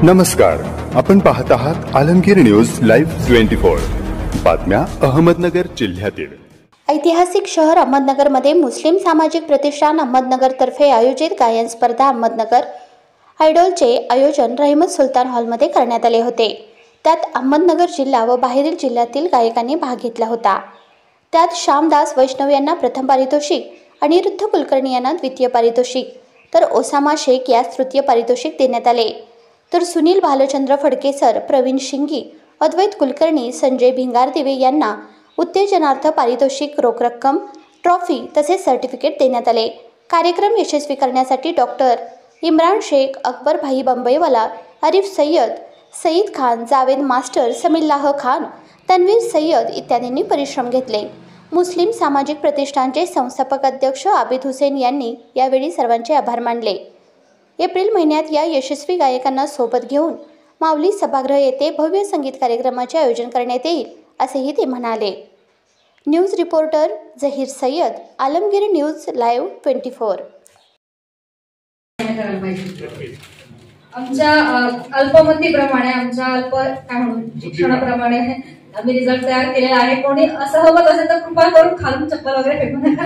नमस्कार, आपण पाहत आहात आलमगीर न्यूज लाईव्ह 24 बातम्या अहमदनगर जिल्ह्यातील। ऐतिहासिक शहर अहमदनगरमध्ये मुस्लिम सामाजिक प्रतिष्ठान अहमदनगर तर्फे आयोजित गायन स्पर्धा अहमदनगर आयडॉलचे आयोजन रहमत सुलतान हॉलमध्ये करण्यात आले होते। त्यात अहमदनगर जिल्हा व बाहेरील जिल्ह्यातील गायकांनी भाग घेतला होता। त्यात श्यामदास वैष्णव यांना प्रथम पारितोषिक, अनिरुद्ध कुलकर्णी यांना द्वितीय पारितोषिक, तर ओसामा शेख यास तृतीय पारितोषिक देण्यात आले। तर सुनील भालचंद्र फडके सर, प्रवीण शिंगी, अद्वैत कुलकर्णी, संजय भिंगारदिवे यांना उत्तेजनार्थ पारितोषिक, रोख रक्कम, ट्रॉफी तसेच सर्टिफिकेट देण्यात आले। कार्यक्रम यशस्वी करण्यासाठी डॉक्टर इम्रान शेख, अकबर भाई बंबईवाला, आरिफ सय्यद, सईद खान, जावेद मास्टर, समिल्लाह खान, तन्वीर सय्यद इत्यादींनी परिश्रम घेतले। मुस्लिम सामाजिक प्रतिष्ठानचे संस्थापक अध्यक्ष आबिद हुसेन यांनी यावेळी सर्वांचे आभार मानले। एप्रिल महिन्यात या यशस्वी गायकांना सोबत घेऊन माऊली सभागृह येथे भव्य संगीत कार्यक्रमाचे आयोजन करण्यात येईल असेही ते म्हणाले। News reporter Zaheer Sayyed, Alamgir news live 24। आमच्या अल्पमतीप्रमाणे, आमच्या अल्प शिक्षणाप्रमाणे आम्ही रिझल्ट तयार केलेला आहे। कोणी असं हवं असेल तर कृपा करून खालून चप्पल वगैरे फेकू नका।